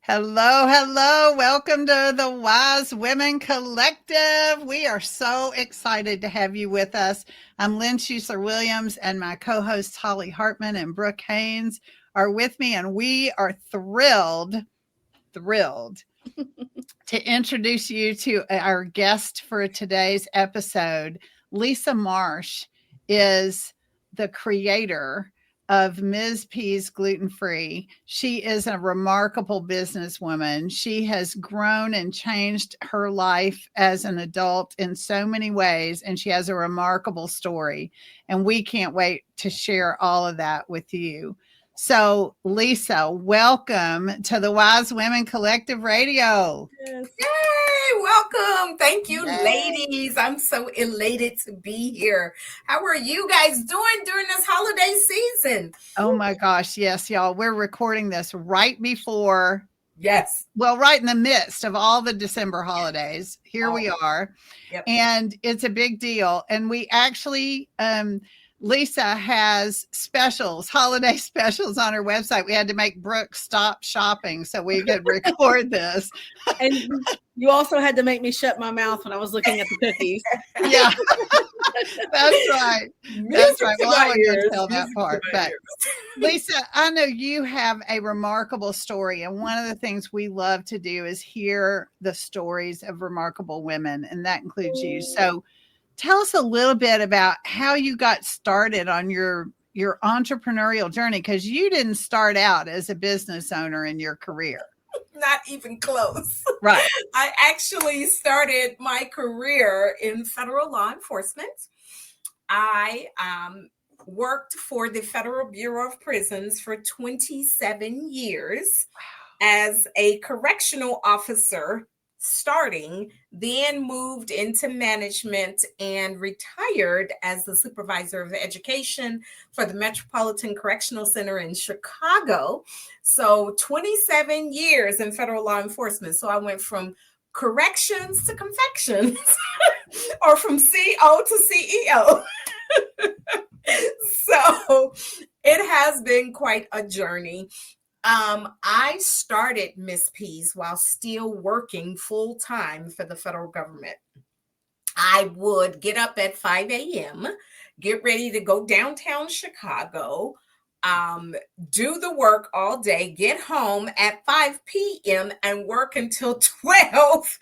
Hello, hello. Welcome to the Wise Women Collective. We are so excited to have you with us. I'm Lynn Schuessler-Williams, and my co-hosts Holly Hartman and Brooke Haynes are with me, and we are thrilled to introduce you to our guest for today's episode. Lisa Marsh is the creator of Ms. P's Gluten-Free. She is a remarkable businesswoman. She has grown and changed her life as an adult in so many ways, and she has a remarkable story. And we can't wait to share all of that with you. So, Lisa, welcome to the Wise Women Collective Radio. Yes. Yay! Welcome. Thank you, Yay. ladies. I'm so elated to be here. How are you guys doing during this holiday season? Oh my gosh. Yes, y'all. We're recording this right before. Yes. Well, right in the midst of all the December holidays. Here we are. Yep. And it's a big deal. And we actually, Lisa has specials, holiday specials on her website. We had to make Brooke stop shopping so we could record this. And you also had to make me shut my mouth when I was looking at the cookies. Yeah, that's right. That's right. Well, I wouldn't tell that part. But Lisa, I know you have a remarkable story. And one of the things we love to do is hear the stories of remarkable women, and that includes you. So tell us a little bit about how you got started on your entrepreneurial journey, because you didn't start out as a business owner in your career. Not even close. Right. I actually started my career in federal law enforcement. I worked for the Federal Bureau of Prisons for 27 years as a correctional officer starting, then moved into management and retired as the supervisor of education for the Metropolitan Correctional Center in Chicago. So 27 years in federal law enforcement. So I went from corrections to confections or from CO to CEO. So it has been quite a journey. I started Miss P's while still working full time for the federal government. I would get up at 5 a.m., get ready to go downtown Chicago, do the work all day, get home at 5 p.m. and work until 12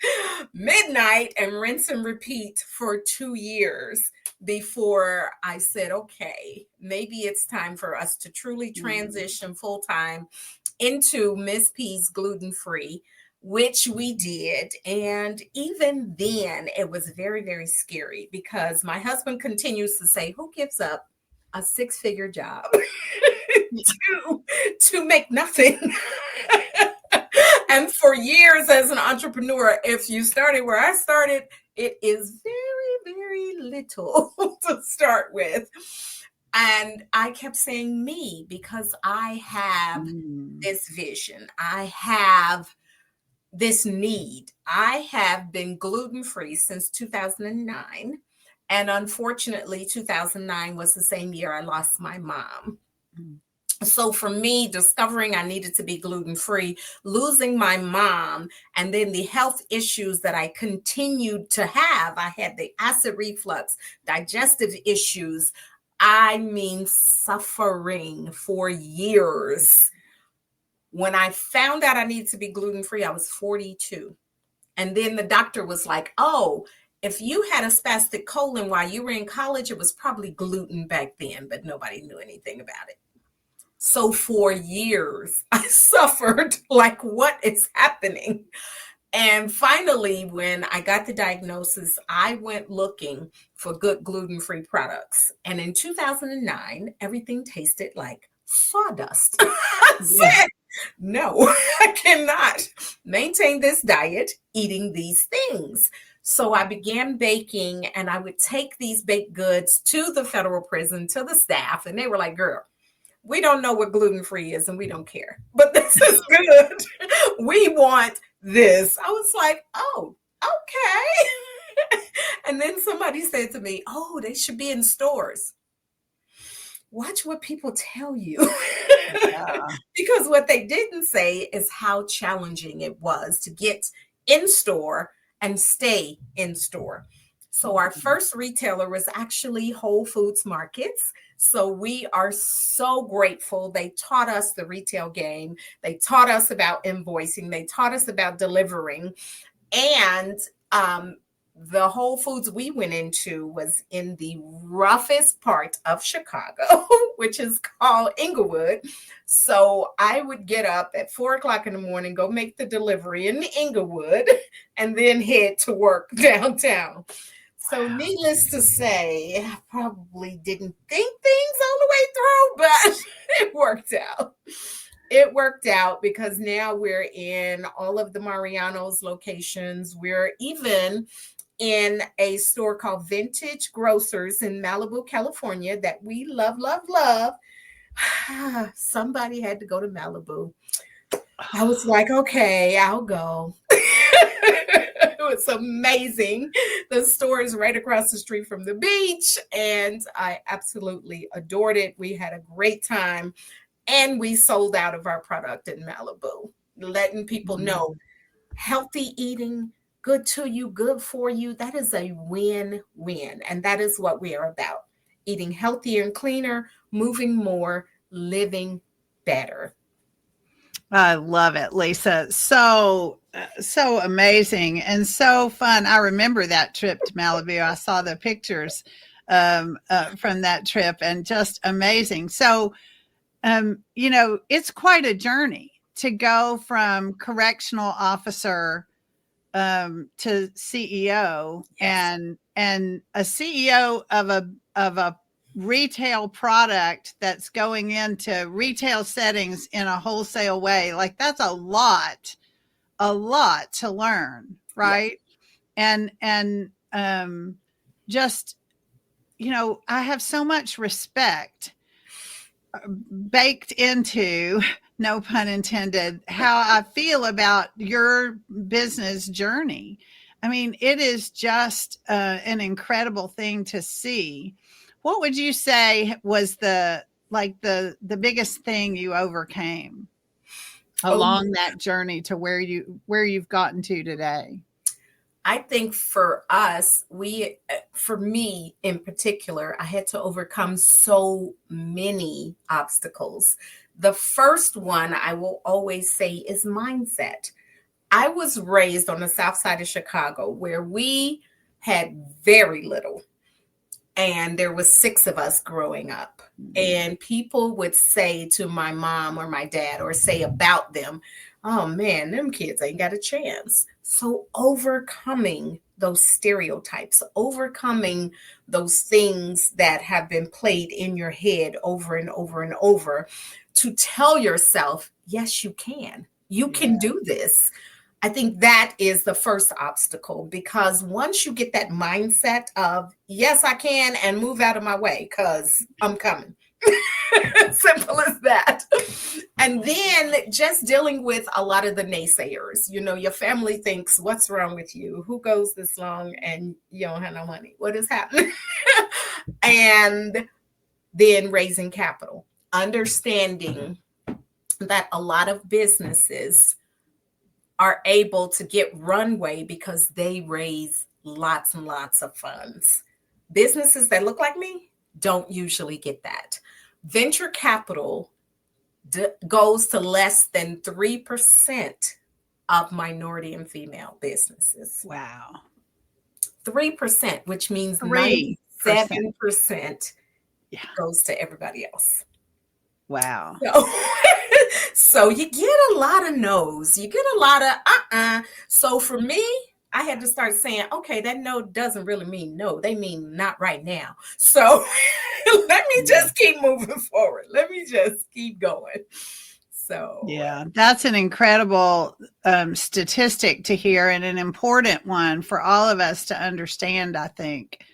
midnight and rinse and repeat for 2 years before I said, okay, maybe it's time for us to truly transition full time into Miss P's Gluten-Free, which we did. And even then, it was very, very scary because my husband continues to say, who gives up a 6-figure job to make nothing? And for years as an entrepreneur, if you started where I started, it is very, very little to start with. And I kept saying me because I have this vision. I have this need. I have been gluten-free since 2009. And unfortunately, 2009 was the same year I lost my mom. So for me, discovering I needed to be gluten-free, losing my mom, and then the health issues that I continued to have, I had the acid reflux, digestive issues, I mean, suffering for years. When I found out I needed to be gluten-free, I was 42. And then the doctor was like, oh, if you had a spastic colon while you were in college, it was probably gluten back then, but nobody knew anything about it. So for years, I suffered like, what is happening? And finally, when I got the diagnosis, I went looking for good gluten-free products. And in 2009, everything tasted like sawdust. I said, no, I cannot maintain this diet eating these things. So I began baking, and I would take these baked goods to the federal prison, to the staff, and they were like, girl, we don't know what gluten-free is and we don't care, but this is good. We want this. I was like, oh, okay. And then somebody said to me, oh, they should be in stores. watch what people tell you. Yeah. Because what they didn't say is how challenging it was to get in store and stay in store. So our first retailer was actually Whole Foods Markets. So we are so grateful. They taught us the retail game. They taught us about invoicing. They taught us about delivering. And the Whole Foods we went into was in the roughest part of Chicago, which is called Inglewood. So I would get up at 4 o'clock in the morning, go make the delivery in Inglewood, and then head to work downtown. So needless to say, I probably didn't think things all the way through, but it worked out. It worked out because now we're in all of the Mariano's locations. We're even in a store called Vintage Grocers in Malibu, California, that we love, love, love. Somebody had to go to Malibu. I was like, okay, I'll go. It was amazing. The store is right across the street from the beach, and I absolutely adored it. We had a great time, and we sold out of our product in Malibu, letting people know healthy eating, good to you, good for you. That is a win-win. And that is what we are about. Eating healthier and cleaner, moving more, living better. I love it, Lisa. So amazing and so fun. I remember that trip to Malibu. I saw the pictures from that trip, and just amazing. So, it's quite a journey to go from correctional officer to CEO. Yes. And a CEO of a retail product that's going into retail settings in a wholesale way. Like, that's a lot to learn, Yes. right? And just, I have so much respect baked into, no pun intended, how I feel about your business journey. I mean, it is just an incredible thing to see. What would you say was the biggest thing you overcame Oh, along that journey to where you've gotten to today? I think for us, for me in particular, I had to overcome so many obstacles. The first one I will always say is mindset. I was raised on the south side of Chicago where we had very little. And there was 6 of us growing up. And people would say to my mom or my dad, or say about them, oh man, them kids ain't got a chance. So overcoming those stereotypes, overcoming those things that have been played in your head over and over and over, to tell yourself, yes, you can. You can do this. I think that is the first obstacle, because once you get that mindset of, yes, I can, and move out of my way because I'm coming. Simple as that. And then just dealing with a lot of the naysayers. Your family thinks, what's wrong with you? Who goes this long and you don't have no money? What is happening? And then raising capital, understanding that a lot of businesses are able to get runway because they raise lots and lots of funds. Businesses that look like me don't usually get that. Venture capital goes to less than 3% of minority and female businesses. Wow. 3%, which means 3%. 97% goes to everybody else. Wow. So you get a lot of no's. You get a lot of So for me, I had to start saying, okay, that no doesn't really mean no. They mean not right now. So let me just keep moving forward. Let me just keep going. So yeah, that's an incredible statistic to hear, and an important one for all of us to understand, I think.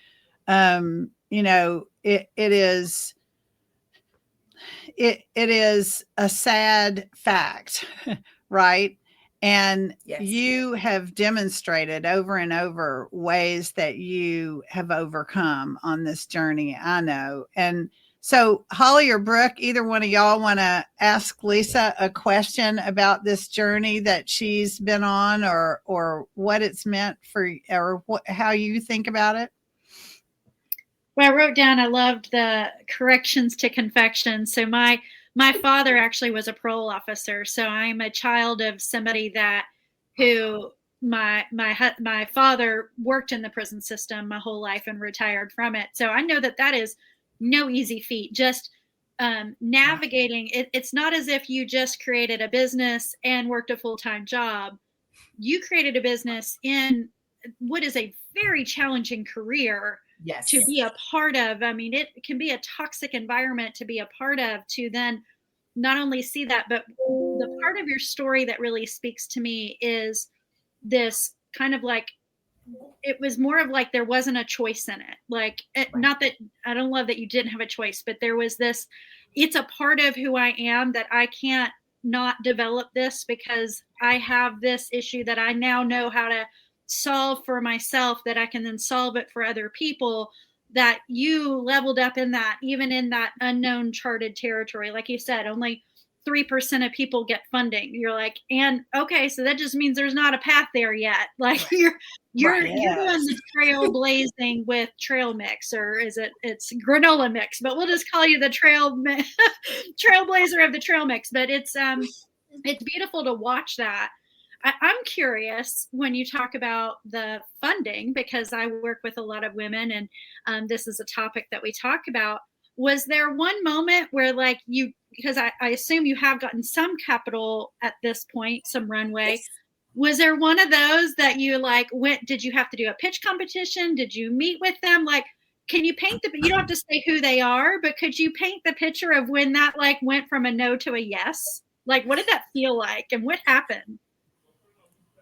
It is a sad fact, right? And you have demonstrated over and over ways that you have overcome on this journey, I know. And So Holly or Brooke, either one of y'all want to ask Lisa a question about this journey that she's been on, or what it's meant for, or how you think about it? Well, I wrote down, I loved the corrections to confections. So my father actually was a parole officer. So I'm a child of somebody who my father worked in the prison system my whole life and retired from it. So I know that is no easy feat. Just navigating it. It's not as if you just created a business and worked a full-time job. You created a business in what is a very challenging career. Yes. To be a part of. I mean, it can be a toxic environment to be a part of, to then not only see that, but the part of your story that really speaks to me is this kind of like, it was more of like there wasn't a choice in it. Like, not that I don't love that you didn't have a choice, but there was this, it's a part of who I am that I can't not develop this because I have this issue that I now know how to solve for myself, that I can then solve it for other people. That you leveled up in that, even in that unknown charted territory. Like you said, only 3% of people get funding. You're like, and okay, so that just means there's not a path there yet. Like you're doing the trailblazing with trail mix, or it's granola mix, but we'll just call you the trailblazer of the trail mix. But it's beautiful to watch that. I'm curious when you talk about the funding, because I work with a lot of women, and this is a topic that we talk about. Was there one moment where, like, because I assume you have gotten some capital at this point, some runway. Yes. Was there one of those that you did you have to do a pitch competition? Did you meet with them? Like, can you paint you don't have to say who they are, but could you paint the picture of when that went from a no to a yes? Like, what did that feel like and what happened?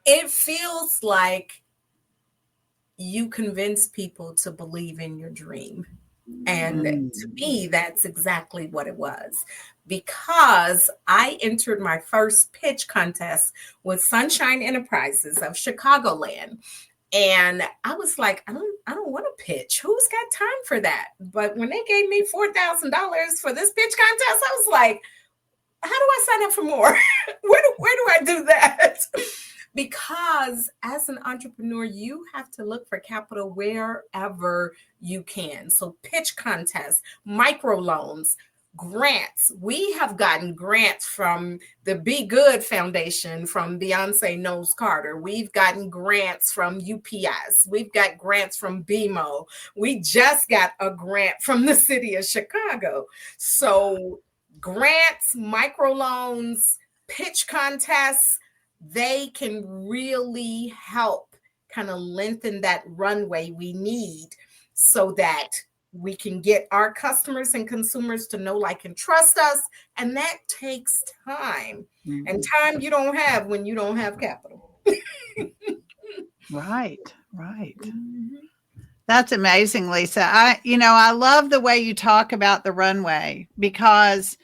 It feels like you convince people to believe in your dream. And to me, that's exactly what it was. Because I entered my first pitch contest with Sunshine Enterprises of Chicagoland. And I was like, I don't want to pitch. Who's got time for that? But when they gave me $4,000 for this pitch contest, I was like, how do I sign up for more? Where do I do that? Because as an entrepreneur, you have to look for capital wherever you can. So pitch contests, microloans, grants. We have gotten grants from the Be Good Foundation, from Beyonce Knows Carter. We've gotten grants from UPS. We've got grants from BMO. We just got a grant from the city of Chicago. So grants, microloans, pitch contests, they can really help kind of lengthen that runway we need so that we can get our customers and consumers to know, like, and trust us. And that takes time. Mm-hmm. And time you don't have when you don't have capital. Right. Mm-hmm. That's amazing, Lisa. I love the way you talk about the runway, because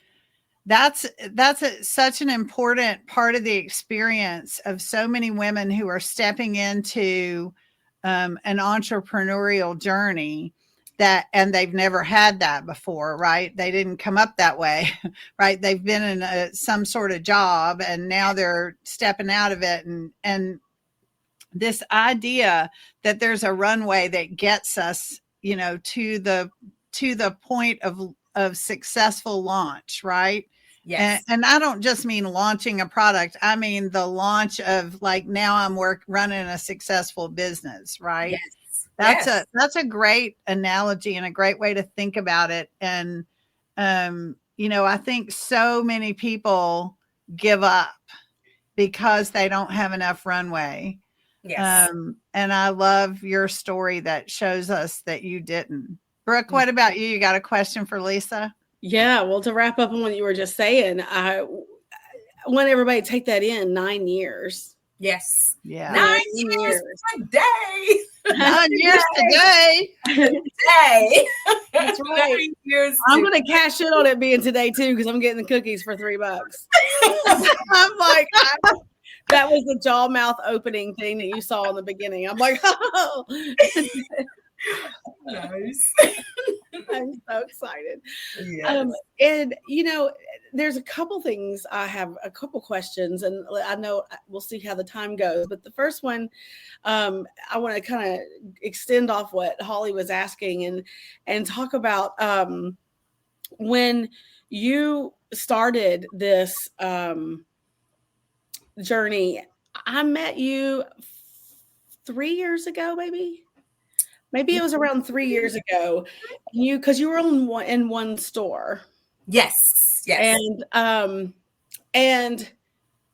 that's such an important part of the experience of so many women who are stepping into an entrepreneurial journey, and they've never had that before, right? They didn't come up that way, right? They've been in some sort of job, and now they're stepping out of it. And this idea that there's a runway that gets us, to the point of successful launch, right? Yes. And I don't just mean launching a product. I mean the launch of, like, now I'm running a successful business, right? Yes. That's a great analogy and a great way to think about it. And I think so many people give up because they don't have enough runway. Yes. And I love your story that shows us that you didn't. Brooke, what about you? You got a question for Lisa? Yeah, well, to wrap up on what you were just saying, I want everybody to take that in. 9 years. Yes. Yeah. 9 years today. 9 years today. Today. That's right. 9 years. I'm going to cash in on it being today too, because I'm getting the cookies for $3. I'm like, that was the jaw mouth opening thing that you saw in the beginning. I'm like, oh. Nice. I'm so excited. Yes. And there's a couple things. I have a couple questions, and I know we'll see how the time goes. But the first one, I want to kind of extend off what Holly was asking and talk about when you started this journey. I met you 3 years ago, maybe it was around 3 years ago. Because you were in one store. Yes. And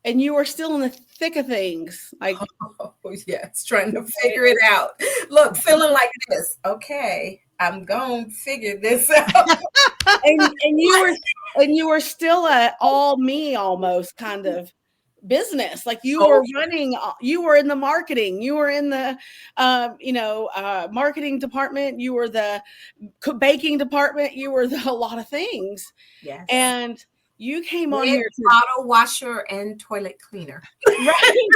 you were still in the thick of things, like Oh yes, trying to figure it out. Look, feeling like this. Okay, I'm gonna figure this out. and you were still a all me almost kind of business. Like you were running, you were in the marketing, you were in the marketing department, you were the baking department, you were a lot of things. Yes. And you came on Red here to bottle washer and toilet cleaner. right.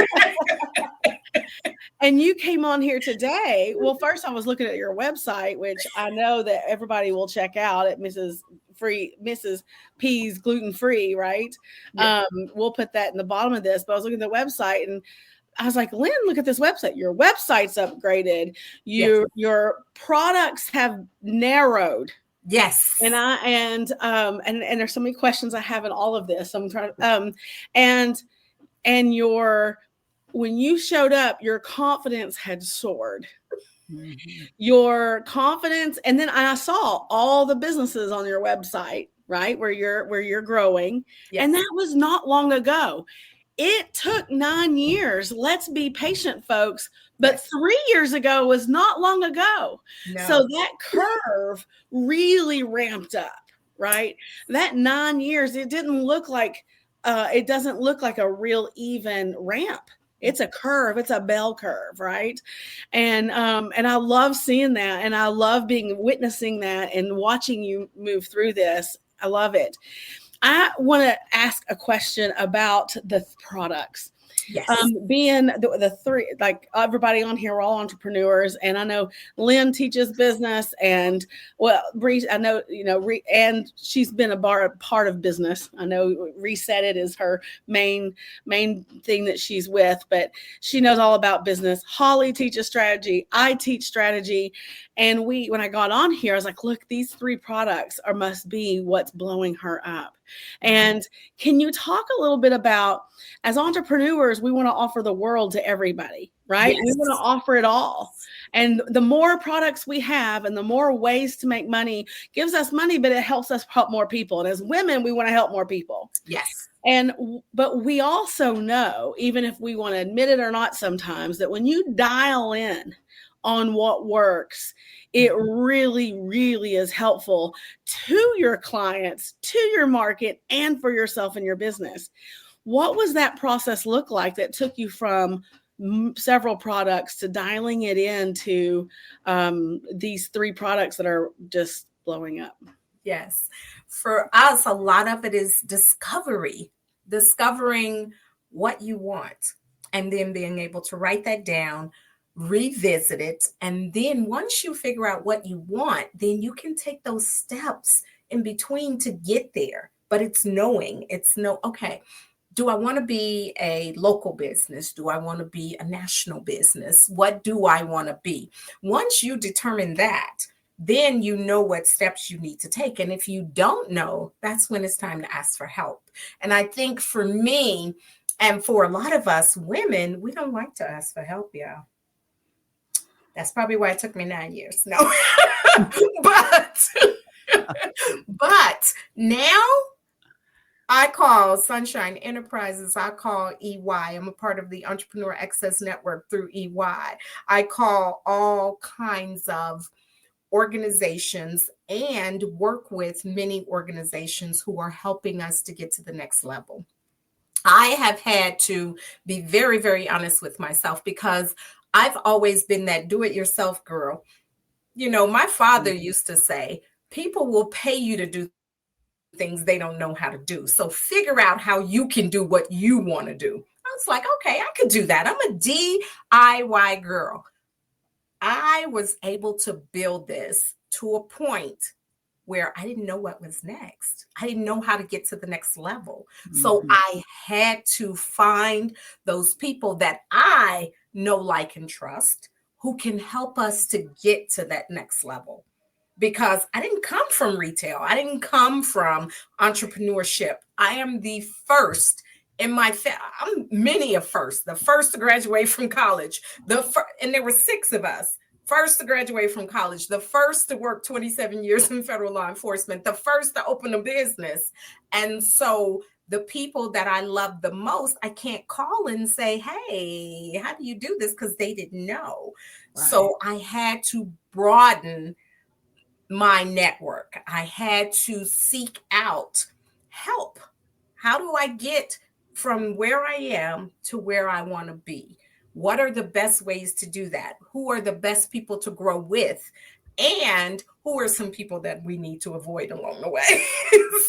And you came on here today. Well, first I was looking at your website, which I know that everybody will check out at Mrs. P's gluten-free, right? Yes. We'll put that in the bottom of this, but I was looking at the website and I was like, Lynn, look at this website. Your website's upgraded. Your products have narrowed. Yes. And there's so many questions I have in all of this. I'm trying to and when you showed up, your confidence had soared. Mm-hmm. Your confidence, and then I saw all the businesses on your website, right, where you're growing. Yes. And that was not long ago. It took 9 years. Let's be patient, folks. But 3 years ago was not long ago. No. So that curve really ramped up, right? That 9 years, it doesn't look like a real even ramp. It's a curve. It's a bell curve, right? And I love seeing that, and I love witnessing that and watching you move through this. I love it. I want to ask a question about the products. Yes. Being the three, like everybody on here, we're all entrepreneurs, and I know Lynn teaches business, and Bree, I know and she's been a part of business. I know Reset It is her main thing that she's with, but she knows all about business. Holly teaches strategy. I teach strategy, and when I got on here, I was like, look, these 3 products must be what's blowing her up. And can you talk a little bit about, as entrepreneurs, we want to offer the world to everybody, right? Yes. We want to offer it all. And the more products we have and the more ways to make money gives us money, but it helps us help more people. And as women, we want to help more people. Yes. But we also know, even if we want to admit it or not sometimes, that when you dial in on what works, it really, really is helpful to your clients, to your market, and for yourself and your business. What was that process look like that took you from several products to dialing it into these 3 products that are just blowing up? Yes. For us, a lot of it is discovering what you want, and then being able to write that down, revisit it. And then once you figure out what you want, then you can take those steps in between to get there. But it's knowing, okay, do I want to be a local business? Do I want to be a national business? What do I want to be? Once you determine that, then you know what steps you need to take. And if you don't know, that's when it's time to ask for help. And I think for me, and for a lot of us women, we don't like to ask for help, y'all. That's probably why it took me 9 years. No, but now I call Sunshine Enterprises. I call EY. I'm a part of the Entrepreneur Access Network through EY. I call all kinds of organizations and work with many organizations who are helping us to get to the next level. I have had to be very, very honest with myself because I've always been that do-it-yourself girl. My father used to say, people will pay you to do things they don't know how to do. So figure out how you can do what you want to do. I was like, okay, I could do that. I'm a DIY girl. I was able to build this to a point where I didn't know what was next. I didn't know how to get to the next level. So I had to find those people that I know, like, and trust, who can help us to get to that next level. Because I didn't come from retail. I didn't come from entrepreneurship. I am the first in my I'm many a first, the first to graduate from college, and there were 6 of us. First to graduate from college, the first to work 27 years in federal law enforcement, the first to open a business. And so the people that I love the most, I can't call and say, hey, how do you do this? Because they didn't know. Right. So I had to broaden my network. I had to seek out help. How do I get from where I am to where I want to be? What are the best ways to do that? Who are the best people to grow with? And who are some people that we need to avoid along the way?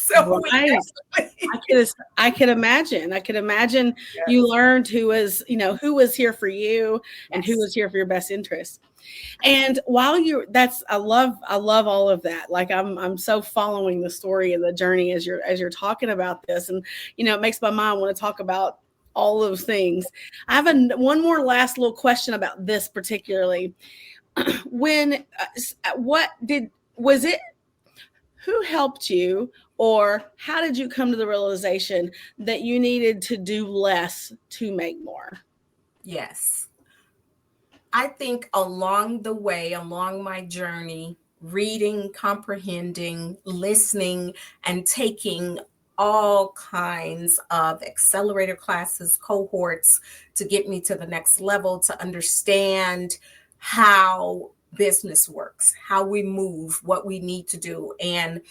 So right. I can imagine. Yes. You learned who was here for you and who was here for your best interest. And while I love all of that. Like I'm so following the story and the journey as you're talking about this, and it makes my mind want to talk about all those things. I have one more last little question about this particularly. Who helped you, or how did you come to the realization that you needed to do less to make more? Yes. I think along the way, along my journey, reading, comprehending, listening, and taking all kinds of accelerator classes, cohorts to get me to the next level, to understand how business works, how we move, what we need to do, and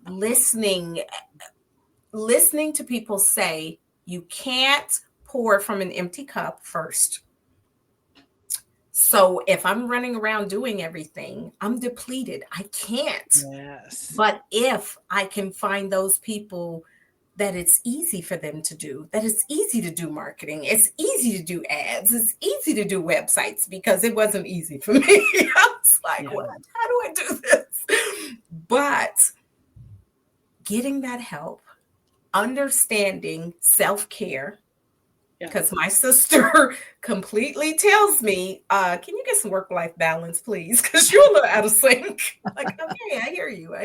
listening to people say, you can't pour from an empty cup first. So if I'm running around doing everything, I'm depleted. I can't. Yes. But if I can find those people that it's easy for them to do, that it's easy to do marketing, it's easy to do ads, it's easy to do websites, because it wasn't easy for me. I was like, what? How do I do this? But getting that help, understanding self-care, because my sister completely tells me, can you get some work-life balance, please? Because you're a little out of sync. Like, okay, I hear you.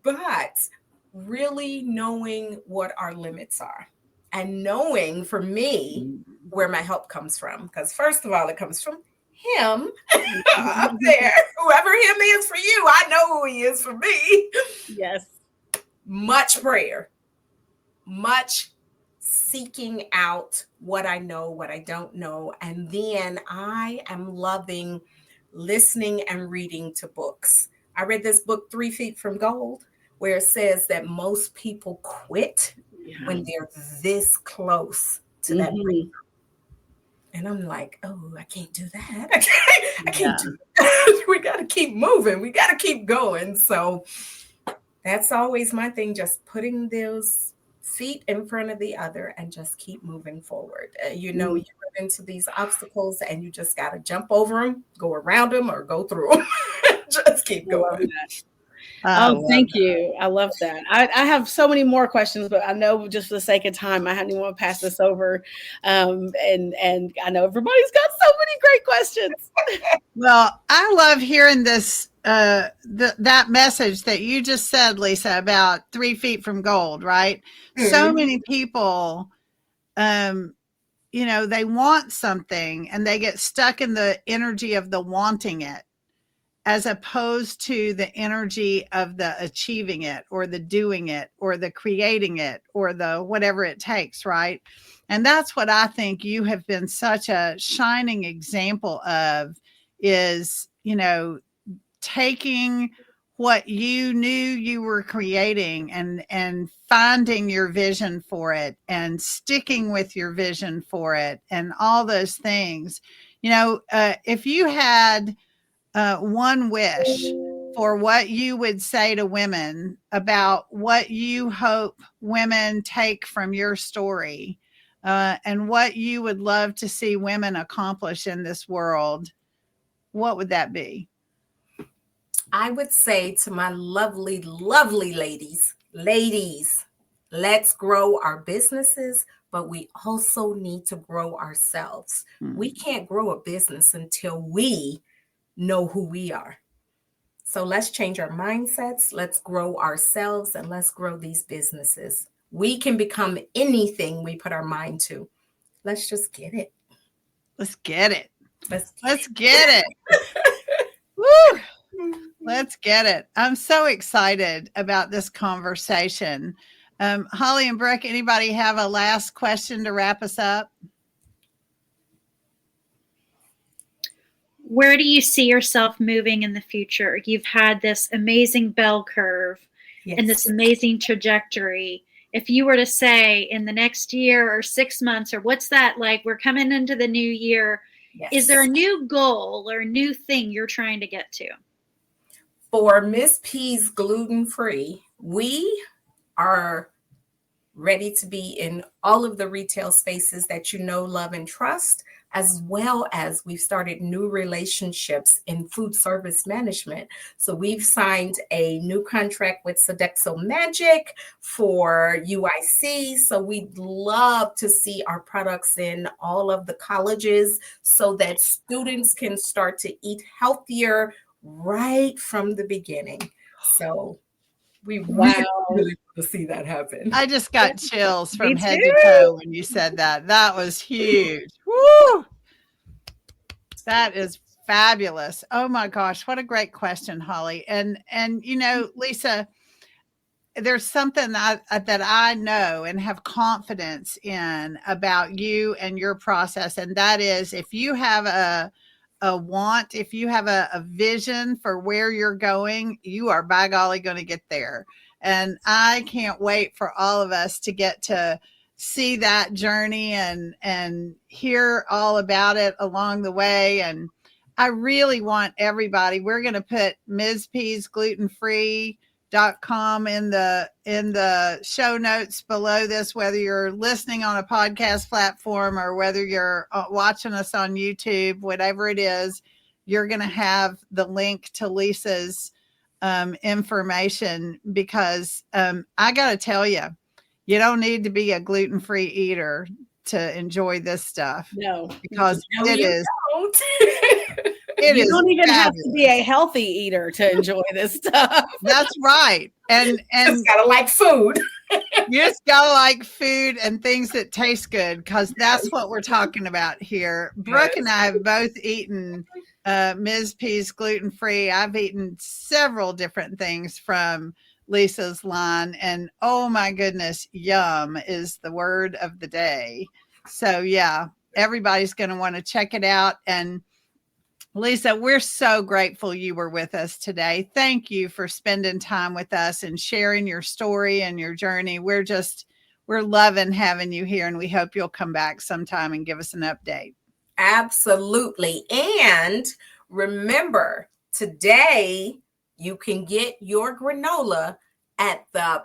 But really knowing what our limits are, and knowing, for me, where my help comes from. Because first of all, it comes from him up there. Whoever him is for you, I know who he is for me. Yes. Much prayer. Much seeking out what I know, what I don't know. And then I am loving listening and reading to books. I read this book, 3 Feet from Gold, where it says that most people quit when they're this close to that breakthrough. And I'm like, oh, I can't do that. I can't do that. We got to keep moving. We got to keep going. So that's always my thing, just putting those feet in front of the other and just keep moving forward. You run into these obstacles and you just got to jump over them, go around them, or go through them. Just keep going. Thank you. I love that. I have so many more questions, but I know just for the sake of time, I didn't want to pass this over. And I know everybody's got so many great questions. Well, I love hearing this, that message that you just said, Lisa, about 3 feet from gold, right? Mm-hmm. So many people, they want something and they get stuck in the energy of the wanting it, as opposed to the energy of the achieving it, or the doing it, or the creating it, or the whatever it takes, right? And that's what I think you have been such a shining example of, is, taking what you knew you were creating and finding your vision for it, and sticking with your vision for it, and all those things. If you had one wish for what you would say to women about what you hope women take from your story, and what you would love to see women accomplish in this world, what would that be? I would say to my lovely, lovely ladies, let's grow our businesses, but we also need to grow ourselves. We can't grow a business until we know who we are. So let's change our mindsets, let's grow ourselves, and let's grow these businesses. We can become anything we put our mind to. Let's just get it. Let's get it. Let's get it. Woo! Let's get it. I'm so excited about this conversation. Holly and Brooke, anybody have a last question to wrap us up? Where do you see yourself moving in the future? You've had this amazing bell curve and this amazing trajectory. If you were to say in the next year or 6 months, or what's that like? We're coming into the new year. Yes. Is there a new goal or a new thing you're trying to get to? For Miss P's gluten-free, we are ready to be in all of the retail spaces that you know, love, and trust, as well as we've started new relationships in food service management. So we've signed a new contract with Sodexo Magic for UIC. So we'd love to see our products in all of the colleges so that students can start to eat healthier right from the beginning. So we really want to see that happen. I just got chills from head to toe when you said that. That was huge. Woo! That is fabulous. Oh my gosh, what a great question, Holly. And you know, Lisa, there's something that I know and have confidence in about you and your process, and that is if you have a want, if you have a vision for where you're going, you are by golly going to get there. And I can't wait for all of us to get to see that journey and hear all about it along the way. And I really want everybody, we're going to put Ms. P's gluten-free.com in the show notes below this, whether you're listening on a podcast platform or whether you're watching us on YouTube, whatever it is, you're going to have the link to Lisa's information, because I got to tell you, you don't need to be a gluten-free eater to enjoy this stuff. No, because No, it you is. don't. You don't even have to be a healthy eater to enjoy this stuff. That's right. And Just gotta like food. You just gotta like food and things that taste good, because that's what we're talking about here. Brooke and I have both eaten Ms. P's gluten-free. I've eaten several different things from Lisa's line, and oh my goodness, yum is the word of the day. So yeah, everybody's going to want to check it out. And Lisa, we're so grateful you were with us today. Thank you for spending time with us and sharing your story and your journey. We're loving having you here, and we hope you'll come back sometime and give us an update. Absolutely. And remember, today you can get your granola at the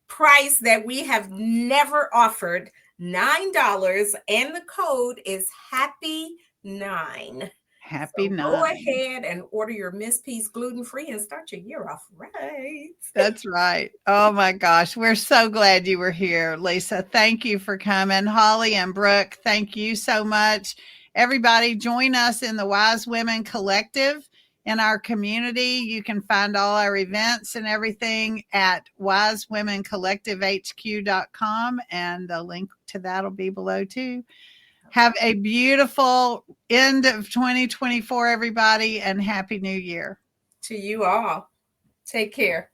price that we have never offered, $9, and the code is HAPPY9. Happy So 9. Go ahead and order your Miss P's gluten-free and start your year off right. That's right. Oh my gosh. We're so glad you were here, Lisa. Thank you for coming. Holly and Brooke, thank you so much. Everybody, join us in the Wise Women Collective in our community. You can find all our events and everything at wisewomencollectivehq.com, and the link to that will be below too. Have a beautiful end of 2024, everybody, and Happy New Year. To you all. Take care.